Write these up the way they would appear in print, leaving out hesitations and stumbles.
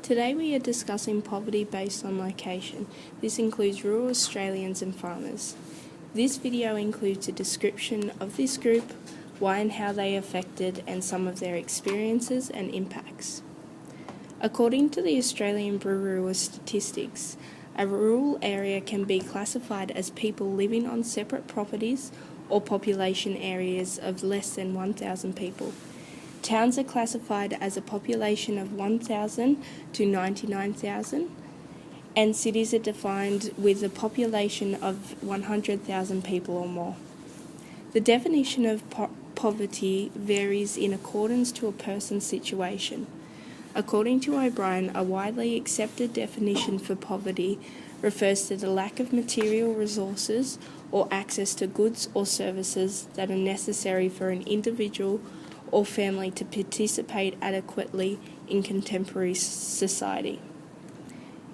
Today we are discussing poverty based on location. This includes rural Australians and farmers. This video includes a description of this group, why and how they are affected, and some of their experiences and impacts. According to the Australian Bureau of Statistics, a rural area can be classified as people living on separate properties or population areas of less than 1,000 people. Towns are classified as a population of 1,000 to 99,000, and cities are defined with a population of 100,000 people or more. The definition of poverty varies in accordance to a person's situation. According to O'Brien, a widely accepted definition for poverty refers to the lack of material resources or access to goods or services that are necessary for an individual or family to participate adequately in contemporary society.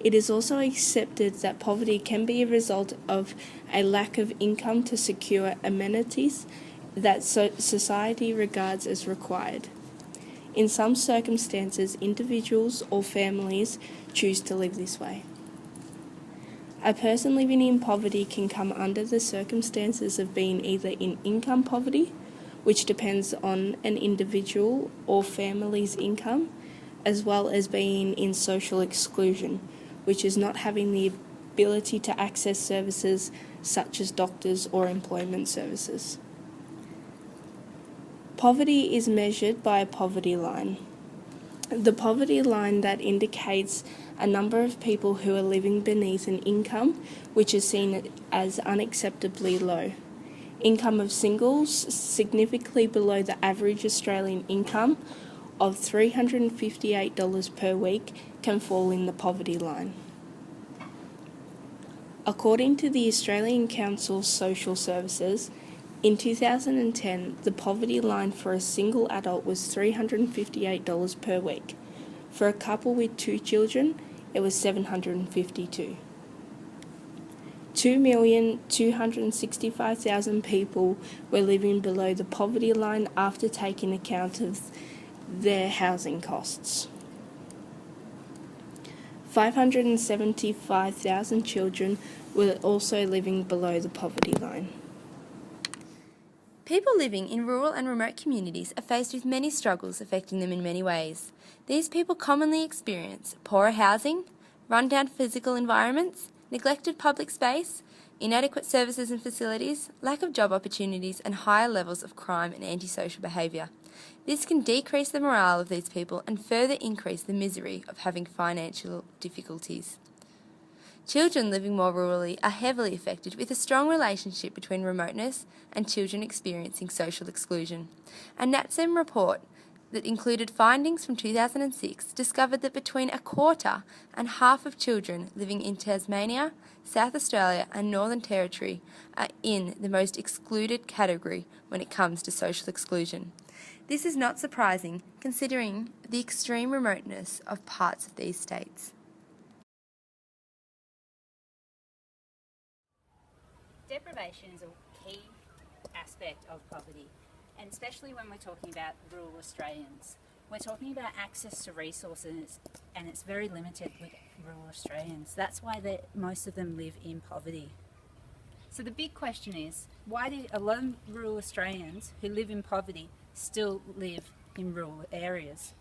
It is also accepted that poverty can be a result of a lack of income to secure amenities that society regards as required. In some circumstances, individuals or families choose to live this way. A person living in poverty can come under the circumstances of being either in income poverty, which depends on an individual or family's income, as well as being in social exclusion, which is not having the ability to access services such as doctors or employment services. Poverty is measured by a poverty line. The poverty line that indicates a number of people who are living beneath an income which is seen as unacceptably low. Income of singles significantly below the average Australian income of $358 per week can fall in the poverty line. According to the Australian Council's Social Services, in 2010, the poverty line for a single adult was $358 per week. For a couple with 2 children, it was $752. 2,265,000 people were living below the poverty line after taking account of their housing costs. 575,000 children were also living below the poverty line. People living in rural and remote communities are faced with many struggles affecting them in many ways. These people commonly experience poorer housing, run-down physical environments, neglected public space, inadequate services and facilities, lack of job opportunities, and higher levels of crime and antisocial behaviour. This can decrease the morale of these people and further increase the misery of having financial difficulties. Children living more rurally are heavily affected, with a strong relationship between remoteness and children experiencing social exclusion. A NatSem report that included findings from 2006 discovered that between a quarter and half of children living in Tasmania, South Australia and Northern Territory are in the most excluded category when it comes to social exclusion. This is not surprising considering the extreme remoteness of parts of these states. Deprivation is a key aspect of poverty, and especially when we're talking about rural Australians. We're talking about access to resources, and it's very limited with rural Australians. That's why most of them live in poverty. So the big question is, why do a lot of rural Australians who live in poverty still live in rural areas?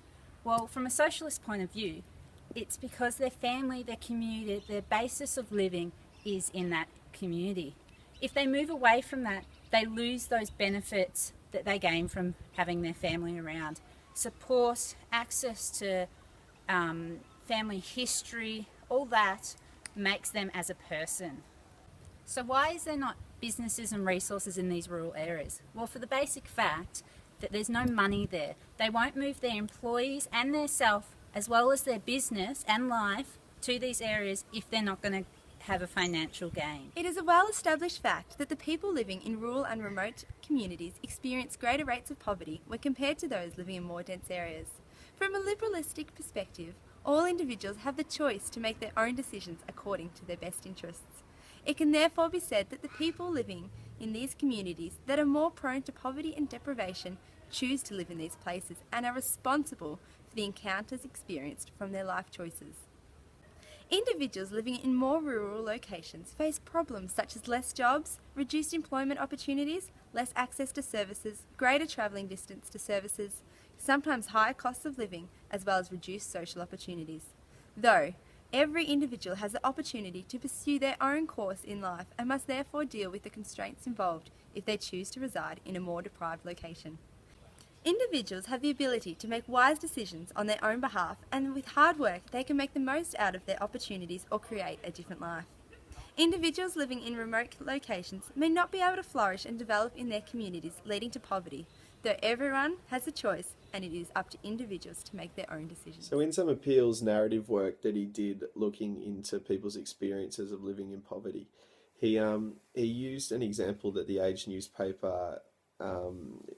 Well, from a socialist point of view, it's because their family, their community, their basis of living is in that community. If they move away from that, they lose those benefits that they gain from having their family around. Support, access to family history, all that makes them as a person. So why is there not businesses and resources in these rural areas? Well, for the basic fact that there's no money there. They won't move their employees and their self, as well as their business and life, to these areas if they're not going to have a financial gain. It is a well-established fact that the people living in rural and remote communities experience greater rates of poverty when compared to those living in more dense areas. From a liberalistic perspective, all individuals have the choice to make their own decisions according to their best interests. It can therefore be said that the people living in these communities that are more prone to poverty and deprivation choose to live in these places and are responsible for the encounters experienced from their life choices. Individuals living in more rural locations face problems such as less jobs, reduced employment opportunities, less access to services, greater travelling distance to services, sometimes higher costs of living, as well as reduced social opportunities. Though, every individual has the opportunity to pursue their own course in life and must therefore deal with the constraints involved if they choose to reside in a more deprived location. Individuals have the ability to make wise decisions on their own behalf, and with hard work they can make the most out of their opportunities or create a different life. Individuals living in remote locations may not be able to flourish and develop in their communities, leading to poverty, though everyone has a choice and it is up to individuals to make their own decisions. So in some appeals narrative work that he did looking into people's experiences of living in poverty, he used an example that the Age newspaper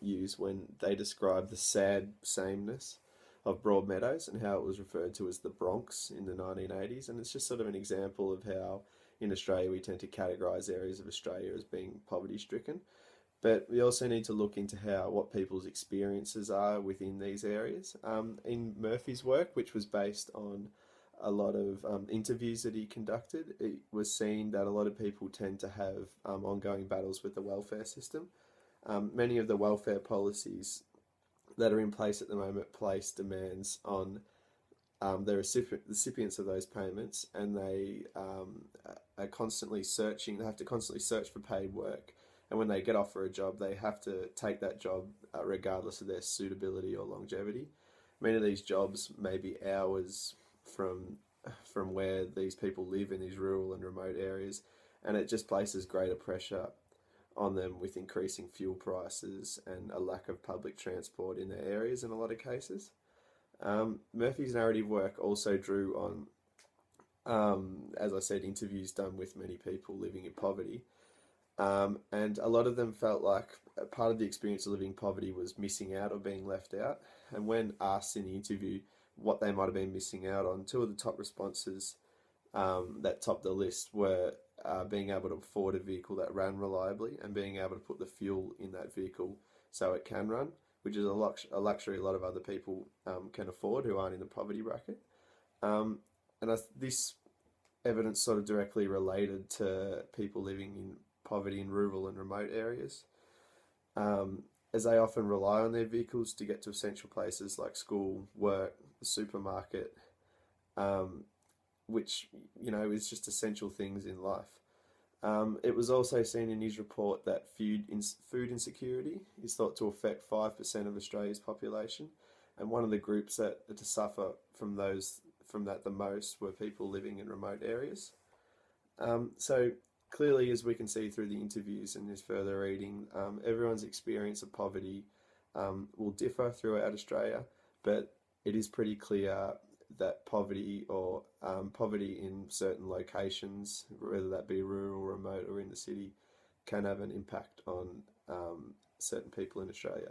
used when they described the sad sameness of Broadmeadows and how it was referred to as the Bronx in the 1980s. And it's just sort of an example of how in Australia we tend to categorise areas of Australia as being poverty stricken. But we also need to look into what people's experiences are within these areas. In Murphy's work, which was based on a lot of interviews that he conducted, it was seen that a lot of people tend to have ongoing battles with the welfare system. Many of the welfare policies that are in place at the moment place demands on the recipients of those payments, and they are constantly searching. They have to constantly search for paid work, and when they get offered a job, they have to take that job regardless of their suitability or longevity. Many of these jobs may be hours from where these people live in these rural and remote areas, and it just places greater pressure on them with increasing fuel prices and a lack of public transport in their areas in a lot of cases. Murphy's narrative work also drew on, as I said, interviews done with many people living in poverty. And a lot of them felt like part of the experience of living in poverty was missing out or being left out. And when asked in the interview what they might have been missing out on, two of the top responses that topped the list were being able to afford a vehicle that ran reliably and being able to put the fuel in that vehicle so it can run, which is a luxury a lot of other people can afford who aren't in the poverty bracket. This evidence sort of directly related to people living in poverty in rural and remote areas, as they often rely on their vehicles to get to essential places like school, work, the supermarket, which, is just essential things in life. It was also seen in his report that food insecurity is thought to affect 5% of Australia's population, and one of the groups that to suffer from that the most were people living in remote areas. So clearly, as we can see through the interviews and this further reading, everyone's experience of poverty will differ throughout Australia, but it is pretty clear that poverty or poverty in certain locations, whether that be rural, remote or in the city, can have an impact on certain people in Australia.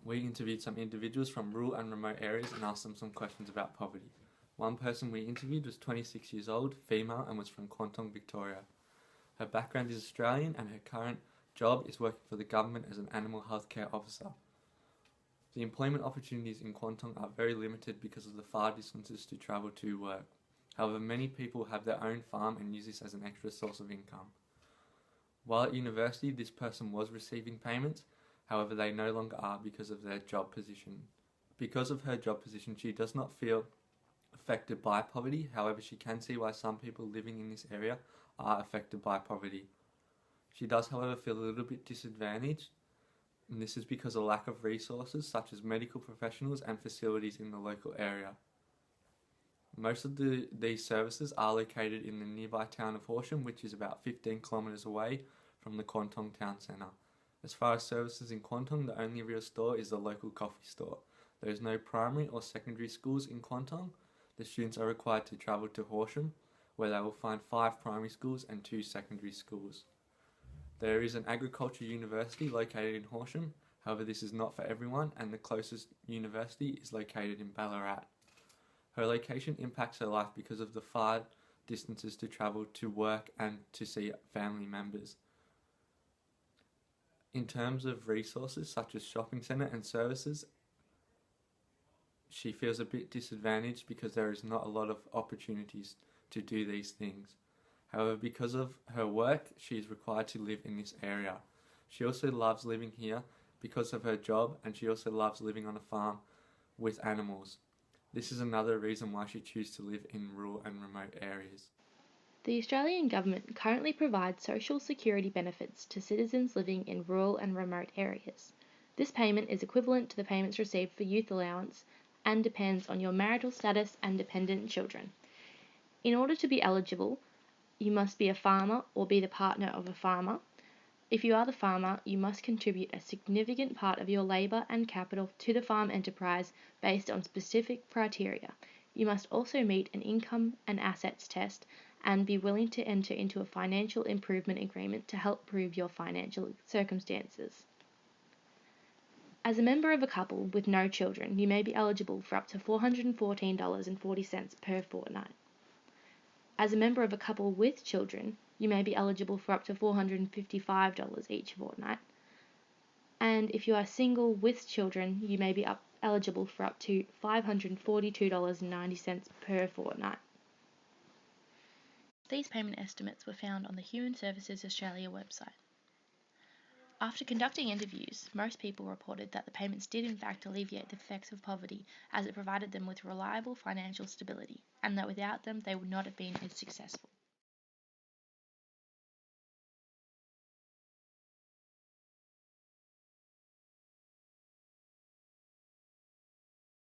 We interviewed some individuals from rural and remote areas and asked them some questions about poverty. One person we interviewed was 26 years old, female, and was from Quantong, Victoria. Her background is Australian and her current job is working for the government as an animal healthcare officer. The employment opportunities in Quantong are very limited because of the far distances to travel to work. However, many people have their own farm and use this as an extra source of income. While at university, this person was receiving payments, however they no longer are because of their job position. Because of her job position, she does not feel affected by poverty, however she can see why some people living in this area are affected by poverty. She does, however, feel a little bit disadvantaged, and this is because of lack of resources such as medical professionals and facilities in the local area. Most of these services are located in the nearby town of Horsham, which is about 15 kilometres away from the Quantong town centre. As far as services in Quantong, the only real store is the local coffee store. There is no primary or secondary schools in Quantong. The students are required to travel to Horsham, where they will find 5 primary schools and 2 secondary schools. There is an agriculture university located in Horsham, however this is not for everyone, and the closest university is located in Ballarat. Her location impacts her life because of the far distances to travel to work and to see family members. In terms of resources such as shopping centre and services, she feels a bit disadvantaged because there is not a lot of opportunities to do these things. However, because of her work, she is required to live in this area. She also loves living here because of her job, and she also loves living on a farm with animals. This is another reason why she chooses to live in rural and remote areas. The Australian Government currently provides social security benefits to citizens living in rural and remote areas. This payment is equivalent to the payments received for youth allowance and depends on your marital status and dependent children. In order to be eligible, you must be a farmer or be the partner of a farmer. If you are the farmer, you must contribute a significant part of your labour and capital to the farm enterprise based on specific criteria. You must also meet an income and assets test and be willing to enter into a financial improvement agreement to help prove your financial circumstances. As a member of a couple with no children, you may be eligible for up to $414.40 per fortnight. As a member of a couple with children, you may be eligible for up to $455 each fortnight. And if you are single with children, you may be eligible for up to $542.90 per fortnight. These payment estimates were found on the Human Services Australia website. After conducting interviews, most people reported that the payments did in fact alleviate the effects of poverty, as it provided them with reliable financial stability, and that without them they would not have been as successful.